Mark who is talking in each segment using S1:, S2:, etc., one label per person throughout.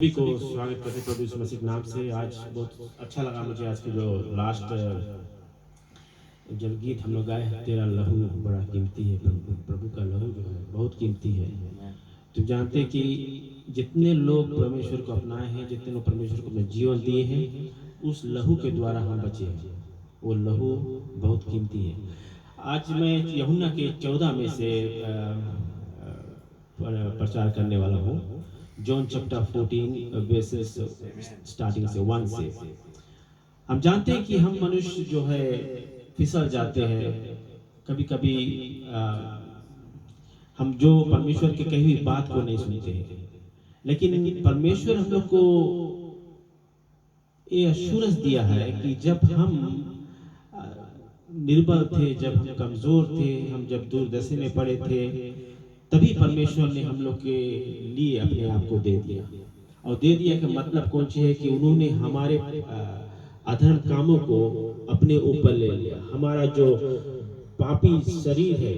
S1: सभी को स्वागत करते प्रभु यीशु मसीह के नाम से। आज बहुत अच्छा लगा मुझे आज के जो लास्ट जब गीत हम लोग गाए, तेरा लहू बड़ा कीमती है। प्रभु का लहू जो है बहुत कीमती है। तुम जानते कि जितने लोग परमेश्वर को अपनाए हैं, जितने लोग परमेश्वर को अपने जीवन दिए हैं, उस लहू के द्वारा हम बचे हैं। वो लहू बहुत कीमती है। आज मैं यूहन्ना के 14 में से प्रचार करने वाला हूँ। जॉन चैप्टर 14 वर्सेस स्टार्टिंग से 1 से। हम जानते हैं कि हम मनुष्य जो है फिसल जाते हैं। कभी कभी हम जो परमेश्वर के कही हुई बात को नहीं सुनते हैं, लेकिन परमेश्वर हम लोग को ये अश्योरेंस दिया है कि जब हम निर्बल थे, जब हम कमजोर थे, हम जब दुर्दशा में पड़े थे, तभी परमेश्वर ने हम लोग के लिए अपने आप को दे दिया। और दे दिया का मतलब कौन सी है कि उन्होंने हमारे अधर्म कामों को अपने ऊपर ले लिया। हमारा जो पापी शरीर है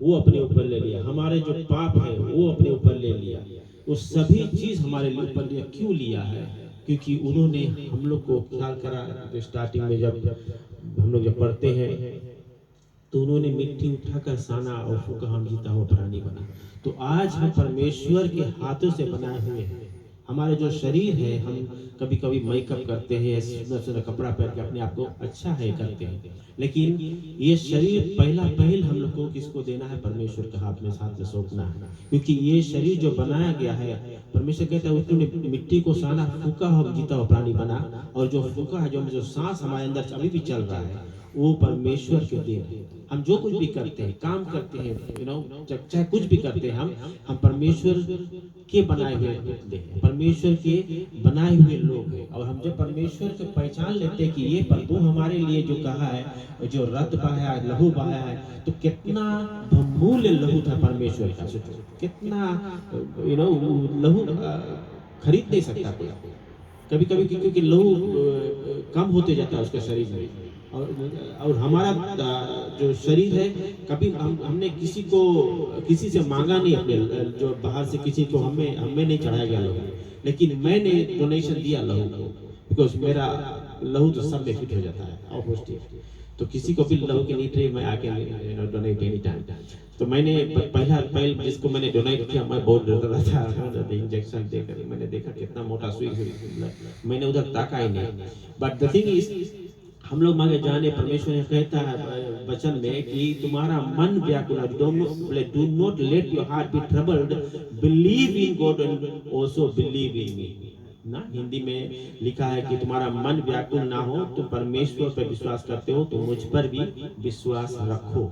S1: वो अपने ऊपर ले लिया, हमारे जो पाप है वो अपने ऊपर ले लिया। वो सभी चीज हमारे ऊपर लिया। क्यों लिया है? क्योंकि उन्होंने हम लोग को ख्याल करा। जो स्टार्टिंग में जब हम लोग जब पढ़ते हैं तो उन्होंने मिट्टी उठाकर साना और फूका हम जीता हुआ प्राणी बना। तो आज हम परमेश्वर के हाथों से बनाए हुए हैं। हमारे जो शरीर है, हम कभी कभी मेकअप करते हैं, सुंदर सुंदर कपड़ा पहन के अपने आप को अच्छा है करते हैं, लेकिन ये शरीर पहल हम लोग को किसको देना है? परमेश्वर के हाथ में सौंपना है। क्योंकि ये शरीर जो बनाया गया है, परमेश्वर कहता है उसने मिट्टी को साना फूका और जीता हुआ प्राणी बना। और जो फूका है, जो सांस हमारे अंदर अभी भी चल रहा है, वो परमेश्वर के देन है। हम जो कुछ भी करते हैं, काम करते हैं, चाहे कुछ भी करते हैं, हम परमेश्वर के बनाए हुए पुतले हैं, परमेश्वर के बनाए हुए लोग हैं। और हम जब परमेश्वर को पहचान लेते हैं कि ये प्रभु हमारे लिए जो कहा है, जो रक्त बहाया है, लहू बहाया है, तो कितना बहुमूल्य लहू था परमेश्वर का। सोचो कितना लहू खरीद नहीं सकता कोई। कभी कभी क्योंकि लहू कम होते जाता है उसके शरीर में। और हमारा जो शरीर है, कभी हमने किसी से मांगा नहीं, अपने जो बाहर से किसी को हमें नहीं चढ़ाया गया लहू, लेकिन मैंने डोनेशन दिया लहू को। बिकॉज मेरा लहू तो सब में फिट हो जाता है ऑलमोस्ट। तो किसी को भी लहू की नीड रही, मैं आके डोनेट एनी टाइम। तो मैंने पहल जिसको मैंने डोनेट किया, मैं बहुत डर रहा था इंजेक्शन देकर। मैंने देखा कितना मोटा सुई, मैंने उधर ताका ही नहीं। बट द थिंग इज, हम लोग मांगे जाने, परमेश्वर ने कहता है वचन में कि तुम्हारा मन व्याकुल, do not let your heart be troubled, believe in God and also believe in me. ना हिंदी में लिखा है कि तुम्हारा मन व्याकुल ना हो, तुम परमेश्वर पर विश्वास करते हो तो मुझ पर भी विश्वास रखो।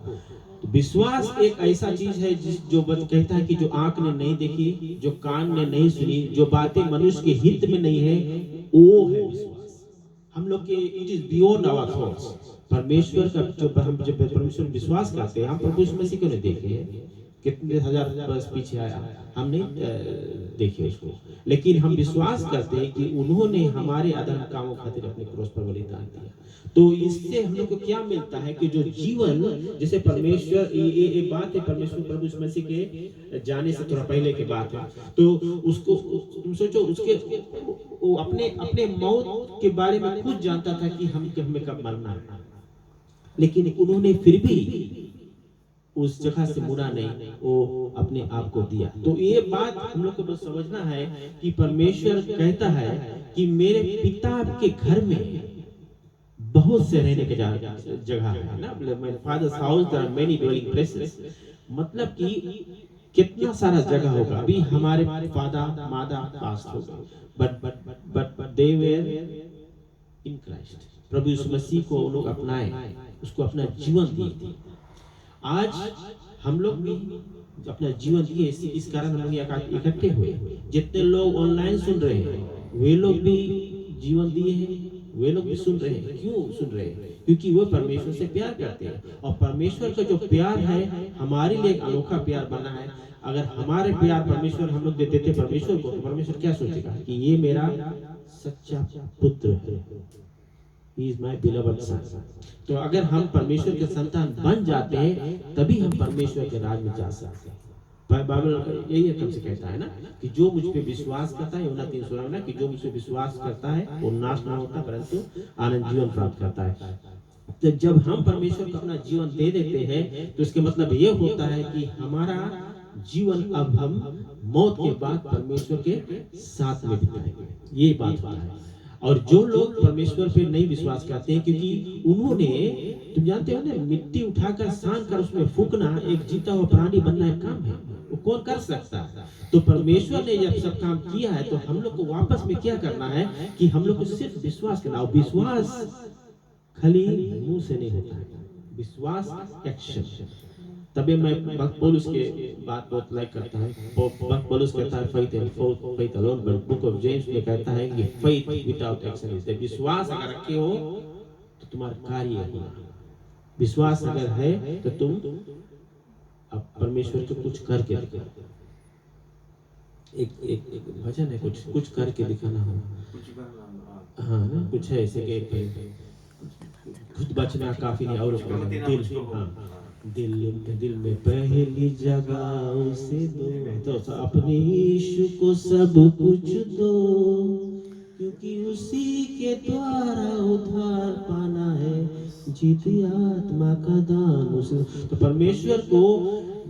S1: तो विश्वास एक ऐसा चीज है जो कहता है कि जो आंख ने नहीं देखी, जो कान ने नहीं सुनी, जो बातें मनुष्य के हित में नहीं है, वो है विश्वास। हम लोग के it is beyond our thoughts. परमेश्वर का जब परमेश्वर विश्वास करते हैं, हम प्रभु यीशु मसीह को नहीं देखे, कितने हजार वर्ष पीछे आया, हम नहीं देखे उसको, लेकिन हम विश्वास करते हैं कि उन्होंने हमारे अधर्म कामों खातिर अपने क्रूस पर बलिदान दिया। तो इससे हम लोग को क्या मिलता है कि जो जीवन, जैसे परमेश्वर, ये बात है परमेश्वर प्रभु यीशु मसीह के जाने से थोड़ा पहले की बात है। तो उसको तुम सोचो, उसके वो अपने मौत के बारे में खुद जानता था कि हमें कब मरना है, लेकिन उन्होंने फिर भी उस जगह से मुड़ा नहीं, वो अपने आप को दिया। तो ये बात हम लोग को बस समझना है कि परमेश्वर कहता है कि मेरे पिता के घर में बहुत से रहने के जगह है ना। My father's house there are many dwelling places, मतलब कि कितना सारा जगह होगा। अभी हमारे फादर मादा पास हो गए, but they were in Christ. प्रभु यीशु मसीह को लोग अपनाए, उसको अपना जीवन दिए। आज हम लोग भी अपना जीवन दिए, इस कारण हम लोग इकट्ठे हुए। जितने लोग ऑनलाइन सुन रहे हैं, वे लोग भी जीवन दिए हैं, वे लोग भी सुन रहे हैं। क्यों सुन रहे हैं? क्योंकि वो परमेश्वर से प्यार करते हैं। और परमेश्वर का जो प्यार है हमारे लिए एक अनोखा प्यार बना है। अगर हमारे प्यार परमेश्वर हम लोग देते थे परमेश्वर को, तो परमेश्वर क्या सोचेगा कि ये मेरा सच्चा पुत्र है, He is my beloved son। तो अगर हम परमेश्वर के संतान बन जाते हैं, तभी हम परमेश्वर के राज में जा सकते हैं। बाइबल यही एकदम से कहता है ना कि जो मुझ पे विश्वास करता है, यूहन्ना 3:16 में ना कि जो मुझ पे विश्वास करता है वो नाश नहीं होता परंतु आनंद जीवन प्राप्त करता है। तो जब हम परमेश्वर को अपना जीवन दे देते हैं तो इसके मतलब ये होता है कि हमारा जीवन अब हम मौत के बाद परमेश्वर के साथ में बिताएंगे, ये बात होता है। और जो लोग परमेश्वर पे नहीं विश्वास करते हैं, क्योंकि उन्होंने, तुम जानते हो ना, मिट्टी उठाकर सान कर उसमें फूकना एक जीता हुआ प्राणी बनना एक काम है, वो कौन कर सकता है। तो परमेश्वर ने जब सब काम किया है तो हम लोग को वापस में क्या करना है कि हम लोग को सिर्फ विश्वास करना। और विश्वास खाली मुंह से नहीं होता है, विश्वास एक्शन। तभी मैं भक्त पौलुस के बात बहुत लाइक करता है। भक्त पौलुस कहता है faith alone, but book of James में कहता है कि faith without action is dead। विश्वास अगर रखे हो तो तुम्हारा कार्य होगा, विश्वास अगर है तो तुम अब परमेश्वर को कुछ करके दिखाओ। एक भजन है, कुछ करके दिखाना हो, हाँ ना, कुछ है ऐसे के खुद बचना काफी नहीं और दिल, हाँ, दिल में पहली जगह उसे दो, तो अपने यीशु को सब कुछ दो, क्योंकि उसी के द्वारा उद्धार पाना है, जीती आत्मा का दान उसे। तो परमेश्वर को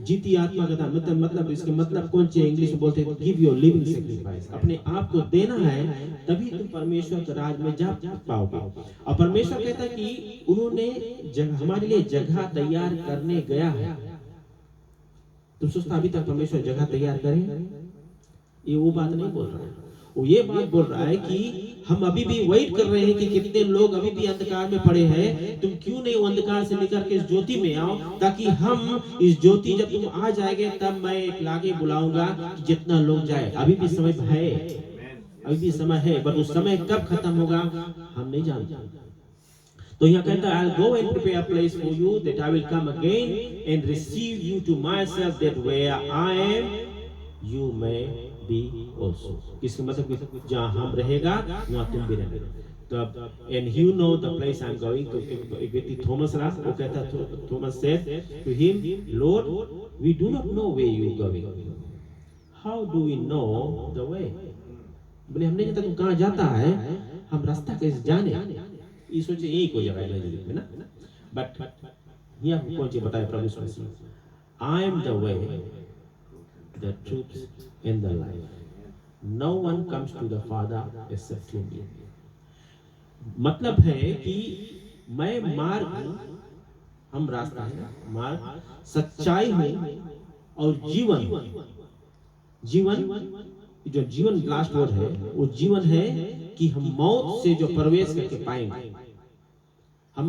S1: जीती आत्मा का दान मतलब इसके मतलब कौन चाहिए, इंग्लिश में बोलते हैं गिव योर लिविंग सैक्रिफाइस। अपने आप को देना है तभी तुम परमेश्वर के राज में जा पाओगे। और परमेश्वर कहता है कि उन्होंने हमारे लिए जगह तैयार करने गया है। तुम सोचता अभी तक परमेश्वर जगह तैयार करे? ये वो बात नहीं बोल रहा है, वो ये बात बोल रहा है कि हम अभी भी वेट कर रहे हैं कि कितने लोग अभी भी अंधकार में पड़े हैं, तुम क्यों नहीं अंधकार से निकल के इस ज्योति में आओ, ताकि हम इस ज्योति, जब तुम आ जाएंगे तब मैं एक लागे बुलाऊंगा कि जितना लोग जाए। अभी भी समय है, अभी भी समय है, बट उस समय कब खत्म होगा हम नहीं जानते। तो यहाँ कहता है I'll go and prepare a place for you that I will come again and receive you to myself, that where I am you may be also। इसका मतलब जहाँ हम रहेगा वहाँ तुम भी रहेगा। तो अब and you know the place I'm going to। एक व्यक्ति थॉमस रहा, वो कहता, Thomas said to him, Lord, we do not know where you going, how do we know the way। बोले हम नहीं जानता तू कहाँ जाता है, हम रास्ता कैसे जाने। ये सोचे यही कोई जगह है ना, बट यहाँ कौन चीज बताया प्रभु यीशु मसीह, I am the way, the truth and the life, no one comes to the Father except through me। मतलब है कि मैं मार्ग हूँ, हम रास्ता है, मार्ग, सच्चाई हूँ और जीवन। जो जीवन लास्ट वर्ड है, वो जीवन है कि हम मौत से जो प्रवेश करके पाएंगे। हम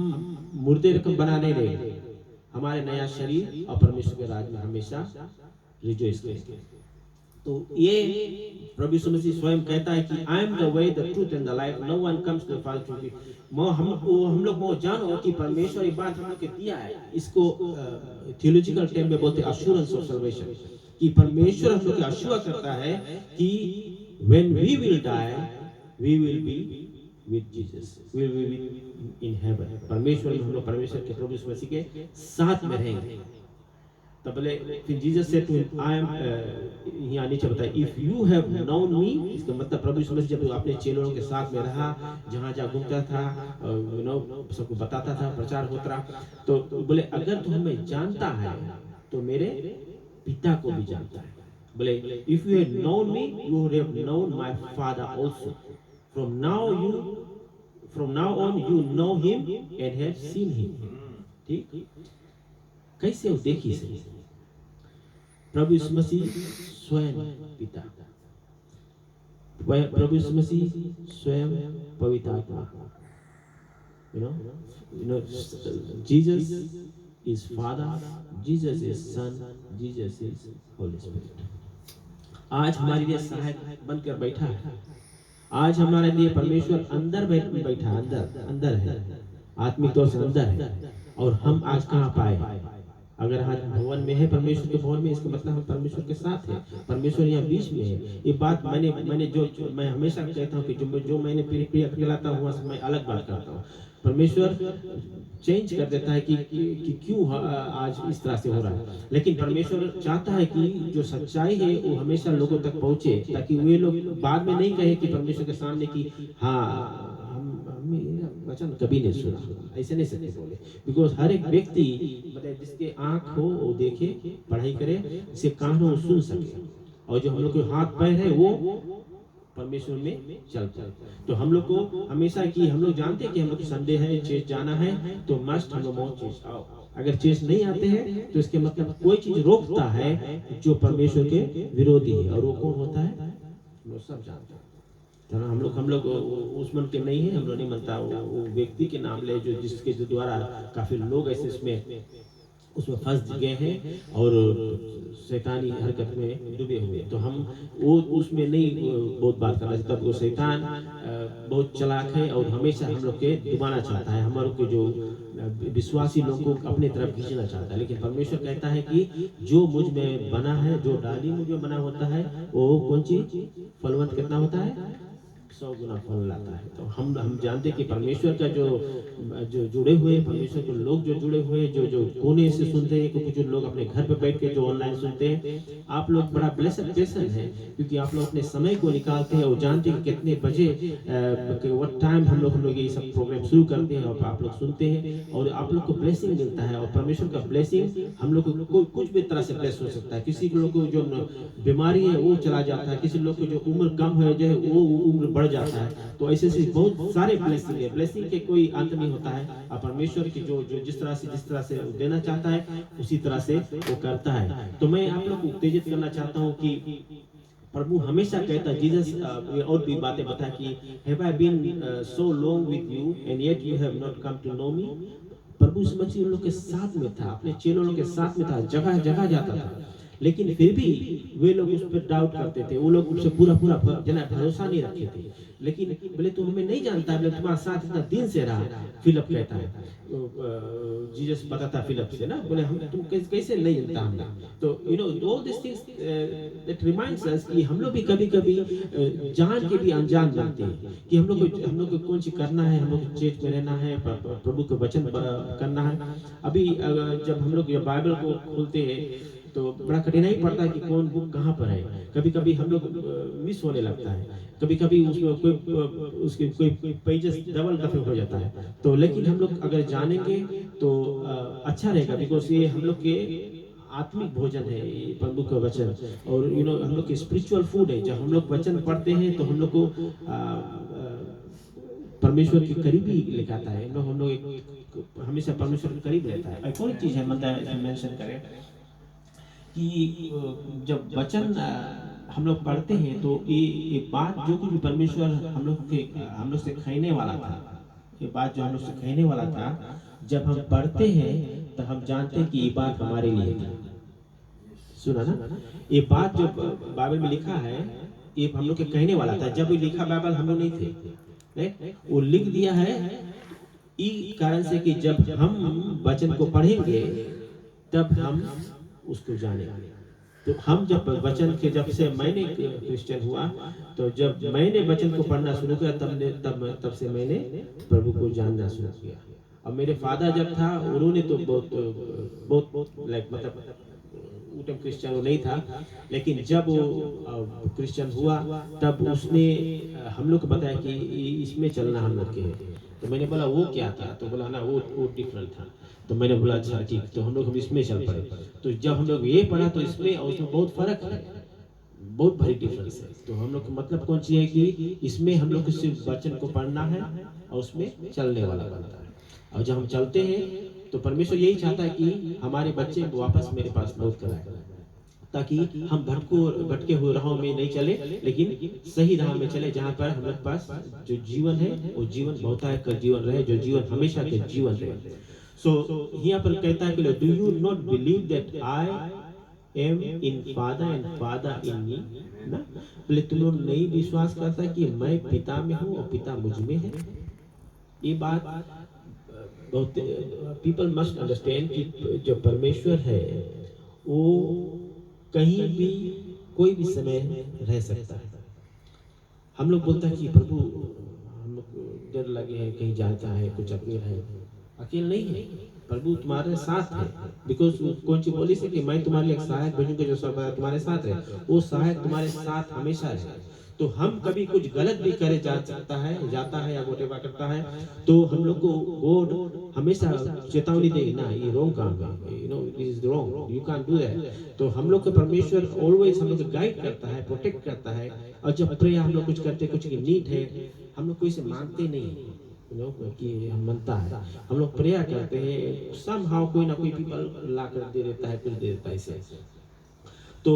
S1: मुर्दे रकम बना नहीं रहेंगे, हमारे नया शरीर और परमेश्वर के राज में हमेशा रिजॉइस करेंगे। तो ये प्रभु यीशु मसीह स्वयं कहता है कि I am the way, the truth and the life, no one comes to the father through me. हम लोग वो जानो कि परमेश्वर ये बात हम लोग को दिया है। इसको थियोलॉजिकल टर्म में बोलते हैं अश्योरेंस ऑफ सल्वेशन, कि परमेश्वर हम लोग को अश्योर करता है कि when we will die we will be with Jesus, we will be in heaven. परमेश्वर में हम लोग परमेश्वर के प्रभु यीशु मसीह के साथ में रहेंगे। तब बोले फिर Jesus said to him, I am, यहाँ नीचे बताया, if you have known me. इसका मतलब प्रभु यीशु मसीह जब अपने चेलों के साथ में रहा, जहाँ जहाँ घूमता था, यू नो, सबको बताता था, प्रचार होता रहा, तो बोले अगर तू हमें जानता है तो मेरे पिता को भी जानता है। बोले if you have known me you have known my father also, from now on you know him and have seen him. ठीक, कैसे हो देखिए से प्रभु यीशु मसीह स्वयं पिता, प्रभु यीशु मसीह स्वयं पवित्र आत्मा, you know Jesus is Father, Jesus is Son, Jesus is Holy Spirit। आज हमारे लिए सहायक बनकर बैठा है, आज हमारे लिए परमेश्वर अंदर बैठा, अंदर है, आत्मिक तौर से अंदर है। और हम आज कहाँ पाए, अगर आज भवन में है, परमेश्वर के भवन में, इसका मतलब हम परमेश्वर के साथ हैं, परमेश्वर यहाँ बीच में है। ये बात मैंने मैं हमेशा कहता हूँ कि जो मैंने प्रिय कहलाता हूँ वहाँ से मैं अलग बात करता हूँ। परमेश्वर चेंज कर देता है कि क्यों आज इस तरह से हो रहा है, लेकिन परमेश्वर चाहता है कि जो सच्चाई है वो हमेशा लोगों तक पहुंचे, ताकि वे लोग बाद में नहीं कहे कि परमेश्वर के सामने कि हाँ हमने वचन कभी नहीं सुना, ऐसे नहीं सकते बोले। बिकॉज हर एक व्यक्ति मतलब जिसके आंख हो वो देखे, पढ़ाई करे, जिसके कान हो वो सुन सके, और जो हम लोग के हाथ पैर है वो परमेश्वर में चलता है। तो हम लोग को हमेशा कि हम लोग जानते हैं कि हम लोग संडे है, चर्च जाना है, तो मस्ट हम लोग बहुत चीज आओ। अगर चर्च नहीं आते हैं तो इसके मतलब कोई चीज रोकता है जो परमेश्वर के विरोधी है, और वो कौन होता है हम लोग सब जानते हैं। तो हम लोग उस मन के नहीं है, हम लोग नहीं मानता वो व्यक्ति के नाम ले जो जिसके द्वारा काफी लोग ऐसे उसमें फंस गए हैं और शैतानी हरकत में डूबे हुए। तो हम वो उसमें नहीं बहुत बात करना चाहता, वो शैतान बहुत चालाक है और हमेशा हम लोग के डुबाना चाहता है, हमारे को जो विश्वासी लोगों को अपने तरफ खींचना चाहता है। लेकिन परमेश्वर कहता है कि जो मुझ में बना है, जो डाली मुझ में बना होता है, वो कौन चीज फलवंत कितना होता है, 100 गुना फल लाता है। तो हम जानते हैं कि परमेश्वर का जो जुड़े हुए परमेश्वर के लोग जो जुड़े हुए जो कोने से सुनते हैं, कुछ लोग अपने घर पे बैठ के जो ऑनलाइन सुनते हैं, आप लोग बड़ा ब्लेस्ड पर्सन है, क्योंकि आप लोग अपने समय को निकालते हैं और जानते हैं कि कितने बजे व्हाट टाइम हम लोग ये सब प्रोग्राम शुरू करते हैं और आप लोग सुनते हैं, और आप लोग को ब्लेसिंग मिलता है। और परमेश्वर का ब्लेसिंग हम लोग को कुछ भी तरह से ब्लेस हो सकता है। किसी लोग को जो बीमारी है वो चला जाता है, किसी लोग को जो उम्र कम है जो है वो उम्र बढ़ जाता है। तो ऐसे बहुत सारे ब्लेसिंग है, ब्लेसिंग के कोई अंत नहीं होता है। और परमेश्वर की जो जिस तरह से देना चाहता है उसी तरह से वो करता है। तो मैं आप लोग को उत्तेजित करना चाहता हूँ कि प्रभु हमेशा कहता है, जीसस और भी बातें बता कि have I been so long with you and yet you have not come to know me. प्रभु मसीह उन लोग के साथ में था, अपने चेलों के साथ में था, जगह जगह जाता था, लेकिन फिर भी वे लोग उस पर डाउट करते थे, वो लोग उससे पूरा भरोसा नहीं रखते थे। लेकिन बोले तू हमें नहीं जानता, बोले तुम्हारे साथ इतना दिन से रहा, फिलिप कहता है, जीसस बताता फिलिप से ना, बोले हम तुम कैसे नहीं जानता हमने। तो you know all this things that reminds अस कि हम लोग भी कभी जान के भी अनजान बनते हैं कि हम लोग को कौन सी करना है, हम लोग चर्च में रहना है, प्रभु के वचन करना है। अभी जब हम लोग बाइबल को खोलते हैं तो बड़ा कठिनाई पड़ता है कि कौन बुक कहाँ पर है। कभी हम लोग मिस होने लगता है, कभी उसमें कोई पेजेस डबल दफे हो जाता है। तो लेकिन हम लोग अगर जानेंगे तो अच्छा रहेगा, बिकॉज ये हम लोग के आत्मिक भोजन है प्रभु का वचन, और हम लोग के स्पिरिचुअल फूड है। जब हम लोग वचन पढ़ते हैं तो हम लोग को परमेश्वर के करीबी लेकर आता है। हम लोग हमेशा परमेश्वर के करीब रहता है। एक और चीज है मतलब मेंशन करें कि जब वचन हम लोग पढ़ते हैं तो ये बात जो कुछ भी परमेश्वर हम लोग से कहने वाला था, ये बात जो हम लोग से कहने वाला था, जब हम पढ़ते हैं तो हम जानते हैं कि ये बात हमारे लिए था। सुना ना, ये बात जो बाइबल में लिखा है ये हम लोग के कहने वाला था। जब ये लिखा बाइबल हम लोग नहीं थे, वो लिख दिया है इस कारण से कि जब हम वचन को पढ़ेंगे तब हम उसको जानेंगे। तो हम जब वचन के जब से मैंने क्रिश्चियन हुआ, तो जब मैंने वचन को पढ़ना शुरू किया तब से मैंने प्रभु को जानना शुरू किया। और मेरे फादर जब था उन्होंने तो बहुत लाइक मतलब क्रिश्चियन नहीं था, लेकिन जब वो क्रिश्चियन हुआ तब उसने हम लोग को बताया कि इसमें चलना हम लोग के है। तो मैंने बोला वो क्या था, तो बोला ना वो डिफरेंट था। तो मैंने बोला अच्छा ठीक, तो हम इसमें चल पड़े। तो जब हम लोग ये पढ़ा तो इसमें और उसमें बहुत फर्क है, बहुत भारी डिफरेंस है। तो हम लोग मतलब कौन सी है कि इसमें हम लोग को सिर्फ वचन को पढ़ना है और उसमें चलने वाला बनता है। और जब हम चलते हैं तो परमेश्वर यही चाहता है कि हमारे बच्चे वापस मेरे पास लौट कर आए, ताकि हम भटके हुए राहों में नहीं चले, लेकिन सही राह में चले, जहाँ पर हमारे पास जो जीवन है वो जीवन बहुतायत का जीवन रहे, जो जीवन हमेशा के जीवन रहे। सो यहाँ पर कहता है कि do you not believe that I am in father and father in me ना, बोले तुम लोग नहीं विश्वास करता कि मैं पिता में हूँ और पिता मुझ में है। ये बात बहुत पीपल मस्ट अंडरस्टैंड कि जो परमेश्वर है वो कहीं भी कोई भी समय रह सकता है। हम लोग बोलते हैं कि प्रभु हम लोग डर लगे हैं, कहीं जाता है, कुछ अकेला है। अकेला नहीं है, प्रभु तुम्हारे साथ है। बिकॉज कौन सी बोली से कि मैं तुम्हारे लिए एक सहायक भेजूंगा जो सब तुम्हारे साथ है। वो सहायक तुम्हारे साथ हमेशा है। तो हम कभी कुछ गलत भी करे जाता है या वोटेवा करता है, तो हम लोग को गॉड हमेशा चेतावनी देगी ना, ये रॉन्ग काम है, you know this is wrong, you can do that. तो हम लोग को परमेश्वर ऑलवेज हम लोग को गाइड करता है, प्रोटेक्ट करता है। और जब प्रेयर हम लोग कुछ करते, कुछ की नीड है, हम लोग कोई से मांगते नहीं, यू नो कि हम मनता है, हम लोग प्रेयर करते हैं, समहाउ कोई ना कोई पीपल ला कर दे देता है, कुछ दे देता है इसे। तो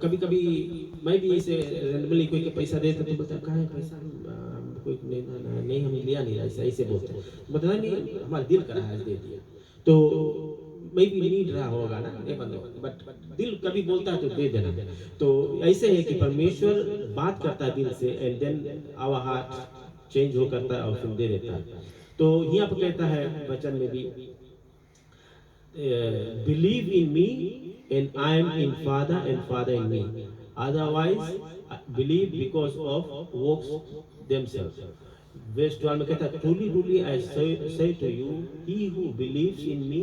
S1: कभी कभी मैं भी इसे रैंडमली कोई के पैसा देता तो बोलता कहाँ है पैसा, कोई नहीं हमें लिया नहीं, ऐसा ऐसे बोलते हैं, बता नहीं हमारा दिल करा है दे दिया। तो मैं भी नीड रहा होगा ना ये बंदे, बट दिल कभी बोलता है तो दे देना। तो ऐसे है कि परमेश्वर बात करता है दिल से, and then our heart change हो करता है और फिर दे देता है। तो यहाँ पर कहता है वचन में भी, believe in me and I am in Father and Father in me. Otherwise, believe because of works themselves. Verse 12 में कहता है, truly, truly I say to you, he who believes in me,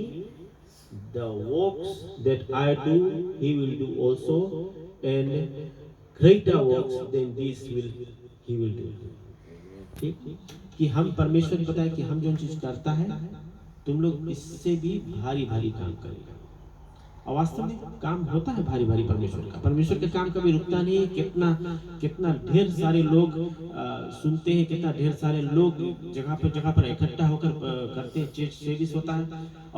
S1: the works that I do, he will do also, and greater works than these he will do. ठीक, कि हम परमेश्वर ने बताया कि हम जो चीज करता है तुम लोग इससे भी भारी भारी काम करेगा। और वास्तव में काम होता है भारी भारी परमेश्वर का। परमेश्वर का काम कभी रुकता नहीं है। कितना कितना ढेर सारे लोग सुनते हैं, कितना ढेर सारे लोग जगह पर इकट्ठा होकर करते हैं, चर्च सर्विस होता है।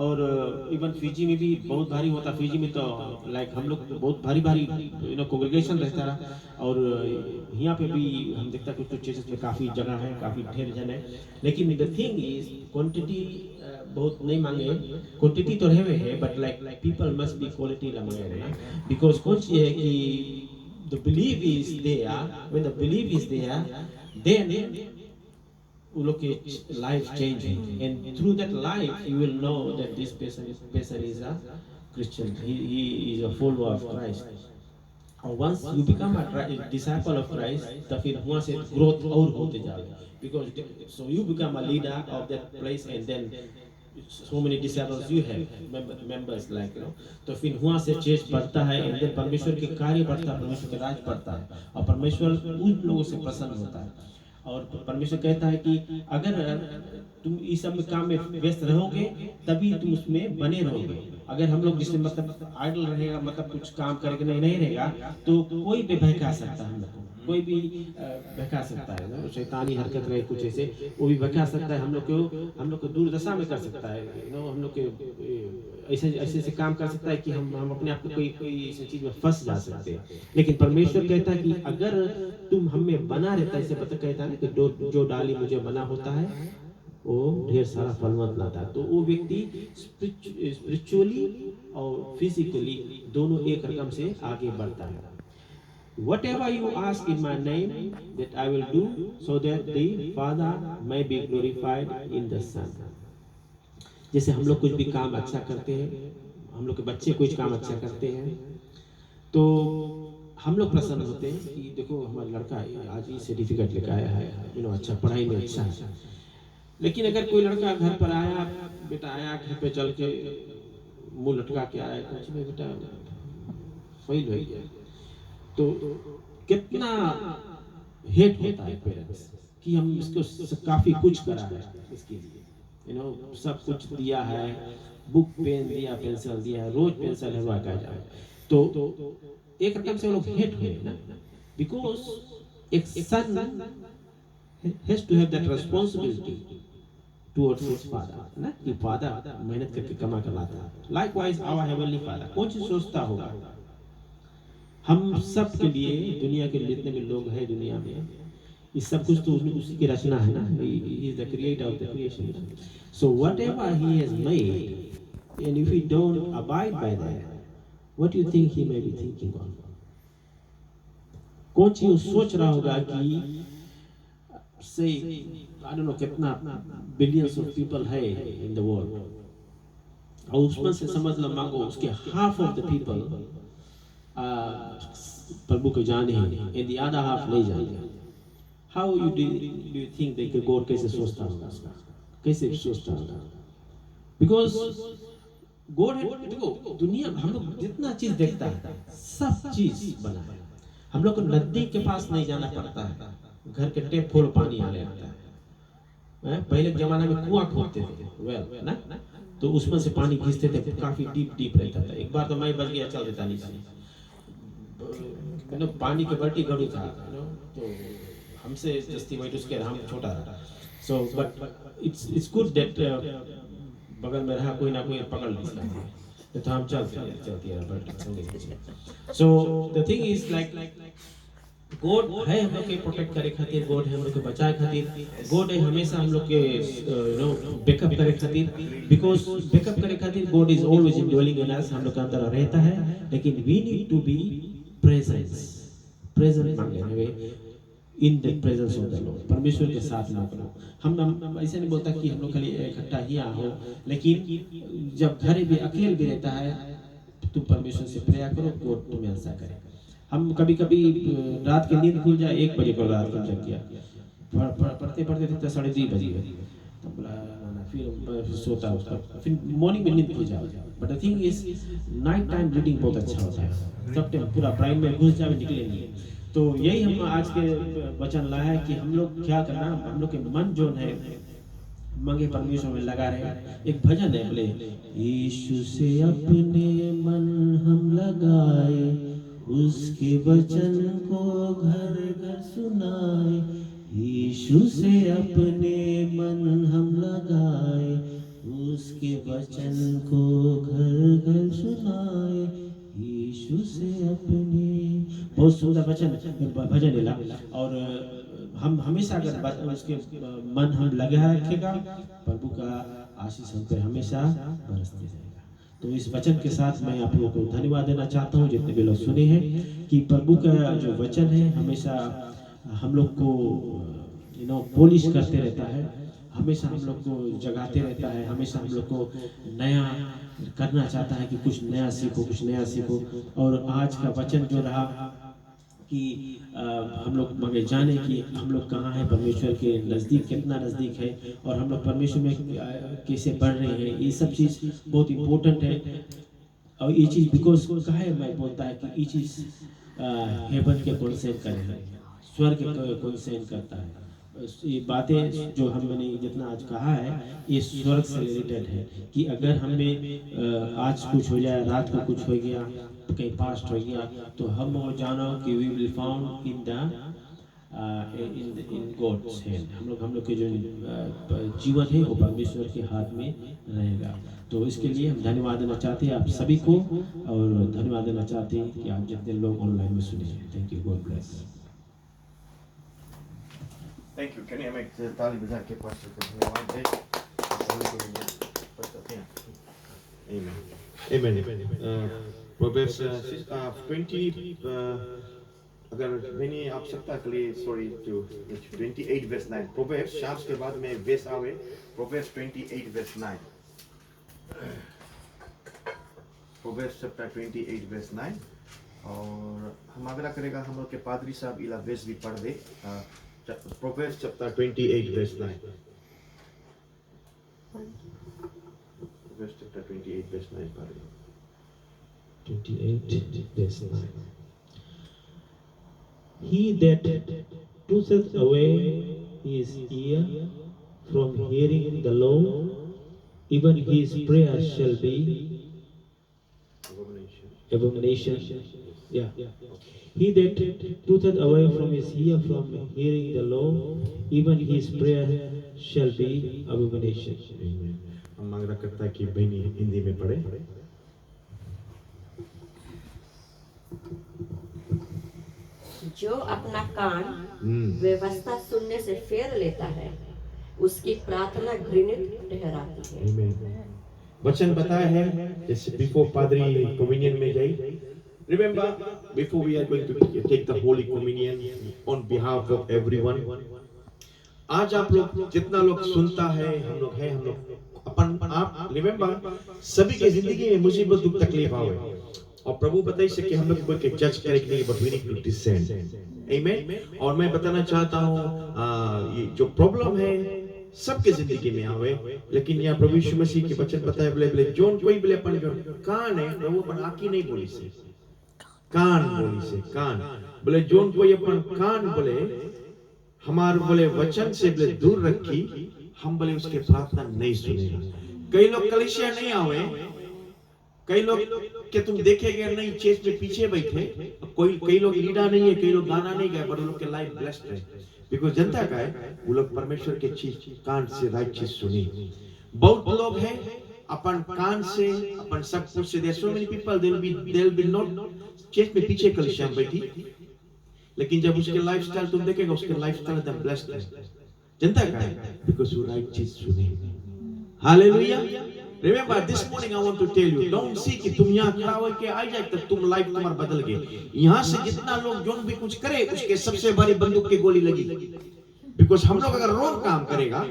S1: और इवन फिजी में भी बहुत भारी होता है। फिजी में तो लाइक हम लोग बहुत भारी भारी यू नो कांग्रेगेशन रहता है। और यहाँ पे भी हम देखता है कुछ चर्चेस में काफ़ी जगह है, काफ़ी ढेर जन है। लेकिन द थिंग इज क्वांटिटी बहुत नहीं मांगे, क्वांटिटी तो रहे है, but like people must be quality ला मांगे रहे ना। बिकॉज कौन सी है कि the believe is there, when the believe is there then वो लोग के लाइफ चेंज है, and through that life you will know that this person is a Christian, he is a follower of Christ. और once you become a disciple of Christ, तो फिर वहाँ से growth और होते जाएगा। Because so you become a leader of that place, and then so many disciples you have members like you know, तो फिर वहाँ से चर्च बढ़ता है, एंड देन परमेश्वर के कार्य बढ़ता है, परमेश्वर के राज बढ़ता है, और परमेश्वर उन लोगों से प्रसन्न होता है। और परमेश्वर कहता है कि अगर तुम इस सब काम में व्यस्त रहोगे तभी तुम उसमें बने रहोगे। अगर हम लोग जिसमें मतलब आइडल रहेगा, मतलब कुछ काम करके नहीं रहेगा, तो कोई भी बहका सकता है, हम लोग कोई भी बहका सकता है ना, शैतानी हरकत रहे कुछ ऐसे, वो भी बहका सकता है, हम लोग को दुर्दशा में कर सकता है, नो हम लोग के ऐसे काम कर सकता है कि हम अपने आप को कोई ऐसी चीज में फंस जा सकते हैं। लेकिन परमेश्वर कहता है कि अगर तुम हम में बना रहता है, इसे पता कहता है ना कि जो डाली मुझे बना होता है वो ढेर सारा फलवंत लाता है। तो वो व्यक्ति स्पिरिचुअली और फिजिकली दोनों एक रकम से आगे बढ़ता है। Whatever you ask in my name, that I will do, so that the Father may be glorified in the Son. जैसे हम लोग कुछ भी काम अच्छा करते हैं, हम लोग के बच्चे कुछ काम अच्छा करते हैं, तो हम लोग प्रसन्न होते हैं कि देखो हमारा लड़का आज ही सर्टिफिकेट लेकर आया है, यू नो अच्छा पढ़ाई में अच्छा है। लेकिन अगर कोई लड़का घर पर आया, बेटा आया घर पे चल के मुंह लटका के आया, कुछ में बेटा फेल हो गया, तो कितना हेट होता है पेरेंट्स कि हम इसको काफी कुछ करा है इसके लिए, यू नो सब कुछ दिया है, बुक पेन दिया, पेंसिल दिया, रोज पेंसिल है क्या जाए, तो एक रकम से वो लोग हेट हुए ना। बिकॉज एक son has to have that responsibility towards his father ना, कि फादर मेहनत करके कमा कर लाता है। लाइकवाइज आवर हेवनली फादर कौन चीज सोचता होगा हम सब के लिए, दुनिया के जितने भी लोग हैं दुनिया में, इस सब कुछ तो उसी की रचना है ना, he is the creator of the creation. So whatever he has made, and if we don't abide by that, what you think he may be thinking on? कौन चीज सोच रहा होगा कि say I don't know कितना billions of people है in the world, और उसमें से समझ लो मांगो उसके half of the people प्रभु को जाने हैं and the other half नहीं जाने। How do you think that God कैसे सोचता होगा उसका, कैसे सोचता होगा? Because God है, देखो दुनिया हम लोग जितना चीज देखता है सब चीज बना है। हम लोग को नदी के पास नहीं जाना पड़ता है, घर के टेप खोलो पानी आने लगता है। पहले के जमाने में कुआं खोदते थे वेल ना, तो उसमें से पानी खींचते थे, काफी डीप रहता था। एक बार तो मैं बच गया, चल देता नीचे, पानी के बल्टी गड़ू था, तो हमसे जस्ती वही उसके हम छोटा था। So but it's good that बगल में रहा कोई ना कोई पकड़ ली, तो हम चलते हैं बल्टी संगे। So the thing is like God है हम लोग के प्रोटेक्ट करे खातिर, गॉड है हम लोग के बचाए खातिर, गॉड है हमेशा हम लोग के बैकअप करे खातिर, बिकॉज बैकअप करे खातिर God is always indwelling in us, हम लोग के अंदर रहता है। लेकिन we need to be present मांगे हुए in the presence of the Lord, परमेश्वर के साथ ना करो। हम ऐसे नहीं बोलता कि हम लोग खाली इकट्ठा ही हो, लेकिन जब घर भी अकेले भी रहता है तुम परमेश्वर से प्रेयर करो, गॉड तुम्हें आंसर करे। हम कभी रात की नींद खुल जाए 1 बजे को, रात को जग गया पढ़ते थे 2:30 बजे, तो बोला फिर सोता उसका, फिर मॉर्निंग में नींद खुल जाए। But the thing is night time reading बहुत अच्छा होता है, सब टाइम पूरा ब्राइन में घुस जाए, निकले नहीं। तो यही हम आज के वचन लाया है कि हम लोग क्या करना, हम लोग के मन जो है मांगे परमेश्वर में लगा रहे। एक भजन है, बोले यीशु से अपने मन हम लगाए, उसके वचन को घर घर सुनाए। यीशु से अपने मन हम लगाए, उसके वचन को घर घर सुनाए। यीशु से अपने, बहुत सुंदर भजन है। और हम हमेशा अगर उसके मन हम लगा रखेगा, प्रभु का आशीष हम पे हमेशा बरसते रहेगा। तो इस वचन के साथ मैं आप लोगों को धन्यवाद देना चाहता हूँ, जितने भी लोग सुने हैं, कि प्रभु का जो वचन है हमेशा हम लोग को पॉलिश करते रहता है, हमेशा हम लोग को जगाते रहता है, हमेशा हम लोग को नया करना चाहता है कि कुछ नया सीखो, कुछ नया सीखो। और आज का वचन जो रहा कि हम लोग मगे जाने कि हम लोग कहाँ हैं, परमेश्वर के नज़दीक, कितना नज़दीक है, और हम लोग परमेश्वर में कैसे बढ़ रहे हैं, ये सब चीज़ बहुत इम्पोर्टेंट है। और ये चीज़ बिकॉज कहा है, मैं बोलता है कि ये चीज़ हेवन के कॉन्सेंट करें, स्वर्ग के कॉन्सेंट करता है। ये बातें जो हमने जितना आज कहा है ये स्वर्ग से रिलेटेड है, कि अगर हमें आज कुछ हो जाए, रात को कुछ हो गया, कहीं पास्ट हो गया, तो हम वो जानो कि we will found in the in God's hand. हम लोग के जो जीवन है वो परमेश्वर के हाथ में रहेगा। तो इसके लिए हम धन्यवाद देना चाहते हैं आप सभी को, और धन्यवाद देना चाहते हैं कि आप जितने लोग ऑनलाइन में सुने हैं। Thank you, God bless.
S2: Thank you. Can you make the ताली बजा के पास्टर को धन्यवाद दें? Amen. Amen. Proverbs 20 अगर मैंने आप सकता के लिए सॉरी टू 28 verse 9. Proverbs शाम के बाद में verse आवे, Proverbs 28 verse 9. Proverbs chapter 28 verse 9. और हम आग्रह करेगा हम लोग के पादरी साहब इला verse भी पढ़ दे। Proverbs chapter 28 verse 9. Proverbs chapter 28 verse 9.
S1: 28 verse 9. He that putteth away his ear from hearing the law, even his prayer shall be abomination. Yeah. He that putteth away from his ear from hearing the law, even his prayer shall be abomination.
S2: हम मांग रहा करता है कि बहनी हिंदी में पढ़े।
S3: जो अपना कान व्यवस्था सुनने से फेर लेता है, उसकी प्रार्थना घृणित ठहराती है।
S2: वचन बताया है जैसे बिफोर पादरी कम्युनियन में जाए। Remember, before we are going to take the Holy Communion, on behalf of everyone, आज आप लोग जितना लोग सुनता है, हम लोग अपन आप रिमेम्बर सभी के जिंदगी में मुसीबत दुख तकलीफ आवे और प्रभु बताइए से कि हम लोग को जज करेंगे नहीं, but we need to descend. आमीन। और मैं बताना चाहता हूँ ये जो प्रॉब्लम है सबके जिंदगी में आवे, लेकिन यहाँ प्रभु यीशु मसीह के वचन बताए बोले जोन कोई बोले अपन जो कान है प्रभु अपन आंखी नहीं बोली से कान बोली से कान बोले जोन कोई अपन कान बोले हमारे बोले वचन से बोले दूर रखी, हम बोले उसके प्रार्थना नहीं सुनेगा। कई लोग कलीसिया नहीं आवे, कई लोग के तुम देखेंगे नहीं चर्च में पीछे बैठे, कई लोग लीडर नहीं है, कई लोग गाना नहीं गाए, पर लोग के लाइफ ब्लेस्ड है बिकॉज़ जनता का है वो लोग परमेश्वर के चीज कान से राइट चीज सुनी। बहुत लोग हैं अपन कान से अपन सब कुछ से, there so many people they will be not church में पीछे कलीसिया में बैठी, लेकिन जब उसके लाइफस्टाइल तुम देखेगा उसके लाइफस्टाइल एकदम ब्लेस्ड है। जनता का है बिकॉज़ वो राइट चीज सुने। Hallelujah. Remember this morning I want to tell you, don't see कि तुम यहाँ खड़ा होके आ जाए तब तुम लाइफ तुम्हारा बदल गए। यहाँ से जितना लोग जो भी कुछ करे उसके सबसे बड़ी बंदूक की गोली लगी, बिकॉज़ हम लोग अगर रॉन्ग काम करेगा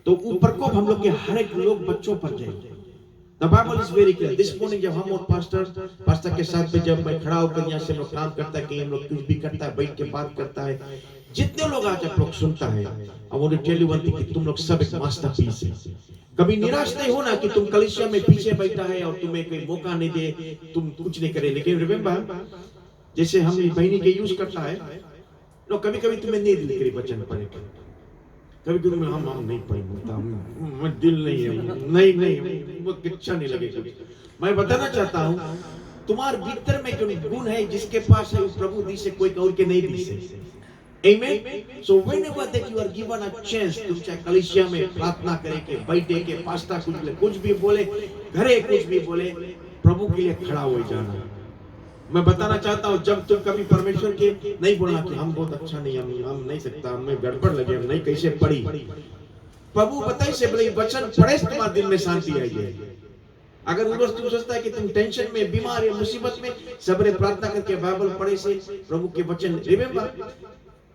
S2: तो ऊपर को हम लोग के हर एक लोग बच्चों पर जाएंगे। The Bible is very clear. This morning जब हम और पास्टर के साथ में जब मैं खड़ा होकर यहाँ से हम लोग काम करता है, कि हम लोग कुछ भी करता है, बैठ के बात करता है, जितने लोग आज आप लोग सुनता है, I want to tell you one thing कि तुम लोग सब एक मास्टरपीस है। कभी निराश नहीं होना कि तुम कलीसिया में पीछे बैठा है और तुम्हें कोई मौका नहीं दे, तुम कुछ नहीं करे। लेकिन रिमेम्बर जैसे हम बहनी के यूज करता है, नो कभी कभी तुम्हें नहीं दिल करी वचन पढ़े, कभी कभी हम नहीं पढ़ता, मैं दिल नहीं है, नहीं वो इच्छा नहीं लगे कुछ। मैं बताना चाहता हूँ तुम्हारे भीतर में जो गुण है जिसके पास है, उस प्रभु दी से कोई और के नहीं दी से। Amen. So whenever that you are given a chance, तुम चाहे कलीसिया में प्रार्थना करे के बैठे के पास्ता कुछ भी बोले, घरे कुछ भी बोले, प्रभु के लिए खड़ा हो जाना। मैं बताना चाहता हूँ जब तुम कभी परमेश्वर के नहीं बोलना कि हम बहुत अच्छा नहीं, हम नहीं सकता, हमें गड़बड़ लगे, हम नहीं कैसे पढ़ी, प्रभु बताइए से बोले वचन पढ़े तुम्हारे दिल में शांति आई है। अगर उस तुम सोचता है कि तुम टेंशन में, बीमार या मुसीबत में, सबरे प्रार्थना करके बाइबल पढ़े से प्रभु के वचन रिमेम्बर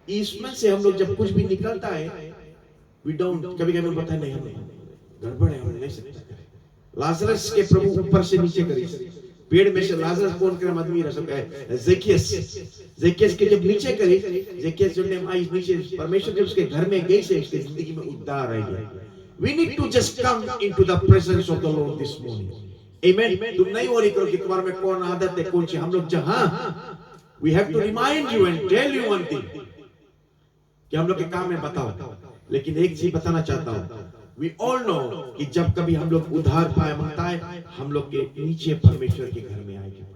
S2: इसमें से हम लोग जब कुछ भी निकलता है, वी डोंट कभी कभी पता नहीं हमें गड़बड़ है, हम नहीं सकते। लाजरस के प्रभु ऊपर से नीचे करी, पेड़ में से लाजरस कौन करे आदमी रह सकता है, ज़ेकियस के जब नीचे करी, ज़ेकियस जो ने आई नीचे, परमेश्वर जब उसके घर में गई से उसकी जिंदगी में उद्धार आएगा। We need to just come into the presence of the Lord this morning. Amen. तुम नहीं worry करो कि तुम्हारे में कौन आदत है कौन सी, हम लोग जहां we have to remind you and tell you one thing कि हम लोग के काम में बताओ, लेकिन एक चीज बताना चाहता हूँ, we all know कि जब कभी हम लोग उधार पाए मांगता है, हम लोग के नीचे परमेश्वर के घर में आएंगे।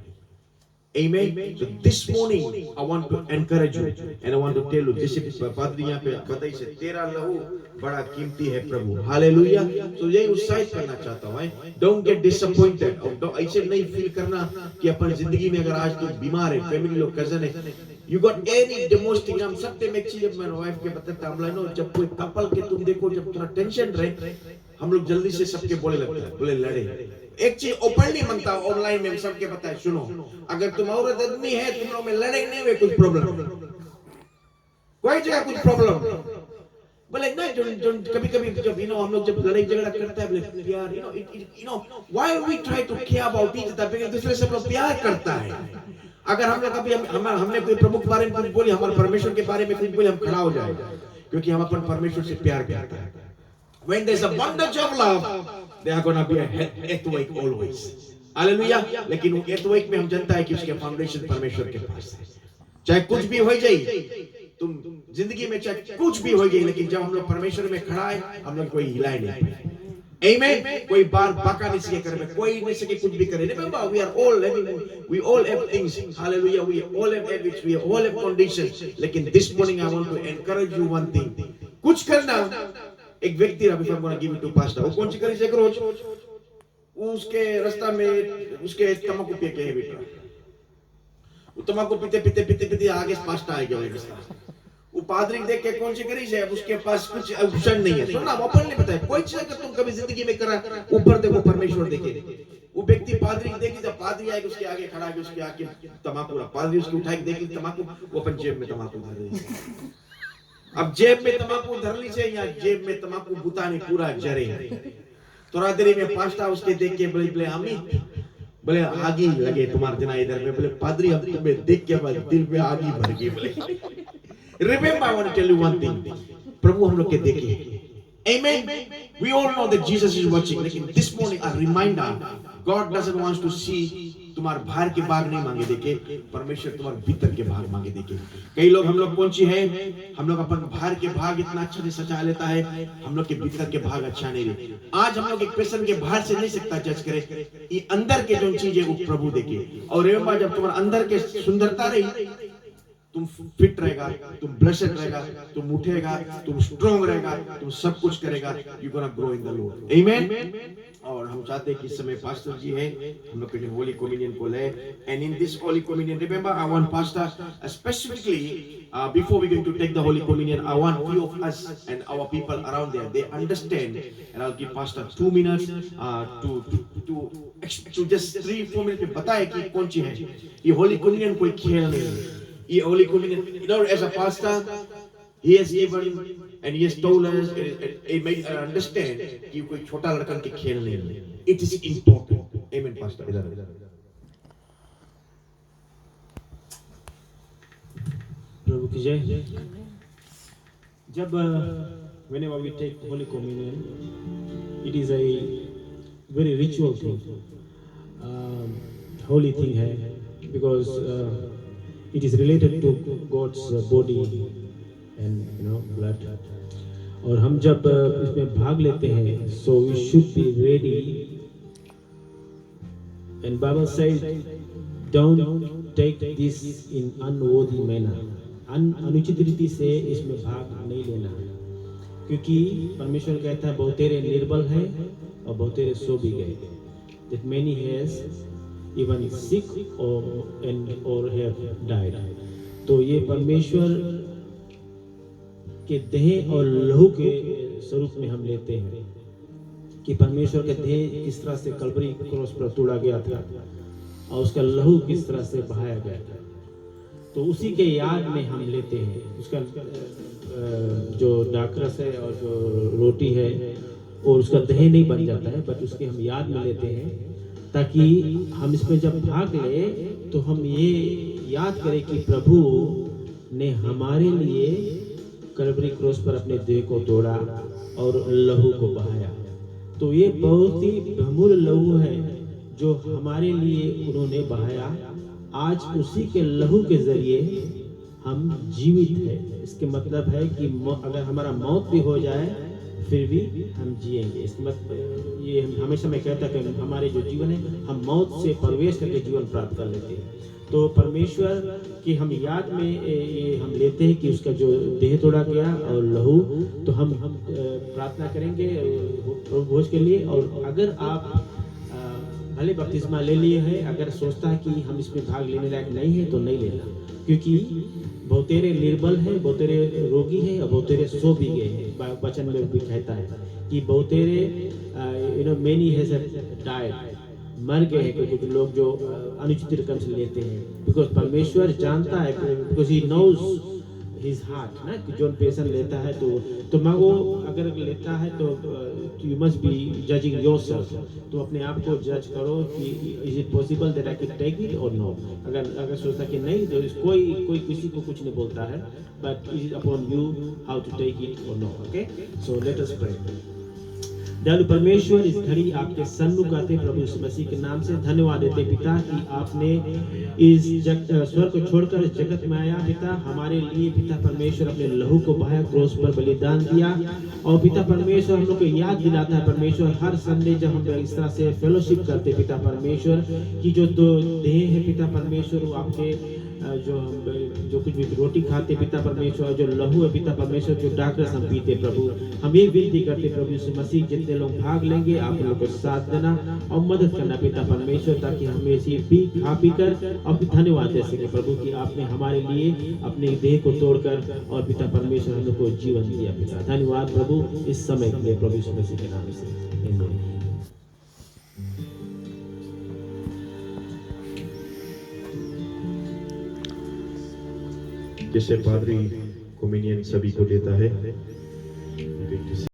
S2: Amen. So this morning I want to encourage you and I want to tell you, जैसे पादरी यहाँ पे बताइए से तेरा लहू बड़ा कीमती है प्रभु। हालेलुया। तो यही उत्साहित करना चाहता हूँ। Don't get disappointed और ऐसे नहीं फील करना कि अपन जिंदगी में अगर आज तुम बीमार है, फैमिली लोग कजन है, you got any domestic, हम सब टाइम एक चीज मैं वाइफ के बताता हूँ, नो जब कोई कपल के तुम देखो जब थोड़ा टेंशन रहे, हम लोग जल्दी से सबके बोले लगता है, बोले लड़े। एक चीज ओपनली मानता हूँ, ऑनलाइन में सबके पता है, सुनो अगर तुम औरत आदमी है, तुम लोग में लड़े नहीं हुए कुछ प्रॉब्लम, कोई जगह कुछ प्रॉब्लम बोले ना, जो कभी-कभी जब हम लोग जब लड़ाई झगड़ा करता है बोले प्यार, why we try to care about each other, because दूसरे से हम लोग प्यार करता है। अगर हम लोग कभी हमने कोई प्रमुख बारे में कुछ बोली, हमारे परमेश्वर के बारे में कुछ बोली, हम खड़ा हो जाए, क्योंकि हम अपन परमेश्वर से प्यार करते हैं। When there's a bondage of love, there are gonna be a earthquake always. Hallelujah. लेकिन वो earthquake में हम जानता है कि उसके फाउंडेशन परमेश्वर के पास है। चाहे कुछ भी हो जाए, तुम जिंदगी में चाहे कुछ भी हो जाए, लेकिन जब हम लोग परमेश्वर में खड़ा है, हम लोग कोई हिलाए नहीं। Amen. कोई बार बाका नहीं सके करे, कोई नहीं सके कुछ भी करे। Remember, we are all living, we all have things. Hallelujah. We all have habits, we all have conditions. लेकिन this morning I want to encourage you one thing. कुछ करना, एक व्यक्ति अभी I'm going to give it to pastor. वो कौन सी करी से रोज, उसके रास्ता में उसके तम्बाकू पी के है बेटा, वो तम्बाकू पीते आगे पास्टर आ गया। वो पादरी देख के कौन सी करी है, उसके पास कुछ ऑप्शन नहीं है। सुनना ओपन नहीं बताया, कोई चीज अगर तुम कभी जिंदगी में करा, ऊपर देखो परमेश्वर देखे। वो व्यक्ति पादरी देखी, जब पादरी आएगा उसके आगे खड़ा है, उसके आगे तम्बाकू, पादरी उसको उठाए देखी तम्बाकू, वो अपन जेब में तम्बाकू धर दे। अब जेब में तमाकू धरली से या जेब में तमाकू बुताने पूरा जरे थोड़ा देरी में पास्ता उसके देख के बोले बोले अमित बोले आगी लगे तुम्हारे जना इधर में बोले पादरी अब तुम्हें देख के बस दिल में आगी भर गई बोले remember I want to tell you one thing प्रभु हम लोग के देखे Amen. We all know that Jesus is watching. लेकिन this morning a reminder, God doesn't want to see तुम्हारे बाहर के भाग नहीं मांगे देखे, परमेश्वर तुम्हारे भीतर के भाग मांगे देखे। कई लोग हम लोग पहुंची है, हम लोग अपन बाहर के भाग इतना अच्छा से सजा लेता है, हम लोग के भीतर के भाग अच्छा नहीं रहे। आज हम लोग एक पर्सन के बाहर से नहीं सकता जज करे, ये अंदर के जो चीज है वो प्रभु देखे। और रेवा जब तुम्हारे अंदर के सुंदरता रही, तुम फिट रहेगा, तुम ब्लेस्ड रहेगा, तुम उठेगा, तुम स्ट्रॉन्ग रहेगा, तुम सब कुछ करेगा। You gonna grow in the Lord. आमेन। और हम चाहते हैं कि इस समय पास्टर जी है, हम लोग के होली कम्युनियन को ले। And in this holy communion remember I want pastor specifically before we going to take the holy communion, I want few of us and our people around there, they understand, and I'll give pastor 2 minutes to just 3-4 minutes में बताए कि कौन सी है ये holy communion. कोई खेल नहीं है ये holy communion. You know, as a pastor, he has given and he has told us, he made us understand कि कोई छोटा लड़का के खेल नहीं है। It is important. Amen, pastor.
S1: प्रभु की जय। जब whenever we take holy communion, it is a very ritual thing, holy thing है, because it is related to God's body and blood. और हम जब इसमें भाग लेते हैं, so we should be ready. And Bible says, don't take this in unworthy manner. अनुचित रीति से इसमें भाग नहीं लेना, क्योंकि परमेश्वर कहता है बहुतेरे निर्बल है और बहुतेरे सो भी गए। That many has even sick or have died. तो ये परमेश्वर के देह और लहू के स्वरूप में हम लेते हैं कि परमेश्वर के देह किस तरह से कलवरी क्रॉस पर तोड़ा गया था और उसका लहू किस तरह से बहाया गया था। तो उसी के याद में हम लेते हैं। उसका जो दाखरस है और जो रोटी है और उसका दही नहीं बन जाता है, बट उसके हम याद में लेते हैं ताकि हम इसमें जब भाग ले तो हम ये याद करें कि प्रभु ने हमारे लिए कलवरी क्रॉस पर अपने देह को तोड़ा और लहू को बहाया। तो ये बहुत ही बहुमूल्य लहू है जो हमारे लिए उन्होंने बहाया। आज उसी के लहू के जरिए हम जीवित हैं। इसके मतलब है कि अगर हमारा मौत भी हो जाए फिर भी हम जिएंगे। इसके मतलब ये हमेशा मैं कहता कि हमारे जो जीवन है हम मौत से प्रवेश करके जीवन प्राप्त कर लेते हैं। तो परमेश्वर की हम याद में ये हम लेते हैं कि उसका जो देह तोड़ा गया और लहू, तो हम प्रार्थना करेंगे प्रभु भोज के लिए। और अगर आप भले बपतिस्मा ले लिए है, अगर सोचता है कि हम इसमें भाग लेने लायक नहीं है तो नहीं लेना, क्योंकि बहुतेरे निर्बल है, बहुतेरे रोगी है और बहुतेरे सो भी गए हैं। वचन में भी कहता है कि बहुतेरे मेनी हैज डाइड, मर गए हैं कुछ लोग जो अनुचित रकम से लेते हैं। बिकॉज परमेश्वर जानता है, because he knows his heart ना, कि जो पेशेंट लेता है तो मैं वो अगर लेता है तो you must be judging yourself. तो अपने आप को जज करो कि is it possible that I can take it और नो। अगर सोचता कि नहीं तो कोई किसी को कुछ नहीं बोलता है, but it is upon you how to take it और no. Okay, so let us pray. दयालु परमेश्वर, इस घड़ी आपके सन्मुख आते प्रभु यीशु मसीह के नाम से धन्यवाद देते पिता कि आपने इस स्वर्ग को छोड़कर इस जगत में आया पिता, हमारे लिए पिता परमेश्वर अपने लहू को बहाया, क्रूस पर बलिदान दिया। और पिता परमेश्वर हम लोग को याद दिलाता है परमेश्वर हर संडे जब हम इस तरह से फेलोशिप करते पिता परमेश्वर की जो दो देह है पिता परमेश्वर, वो आपके जो कुछ भी रोटी खाते पिता परमेश्वर, जो लहू है पिता परमेश्वर, जो दाखरस हम पीते प्रभु, हम ये विनती करते प्रभु यीशु मसीह जितने लोग भाग लेंगे आप लोग को साथ देना और मदद करना पिता परमेश्वर, ताकि हम इसी पी खा पी कर और धन्यवाद दे सके प्रभु कि आपने हमारे लिए अपने देह को तोड़कर और पिता परमेश्वर हम लोग को जीवन दिया पिता। धन्यवाद प्रभु इस समय के लिए प्रभु यीशु मसीह के नाम से, आमीन।
S2: जैसे पादरी कम्युनियन सभी को देता है।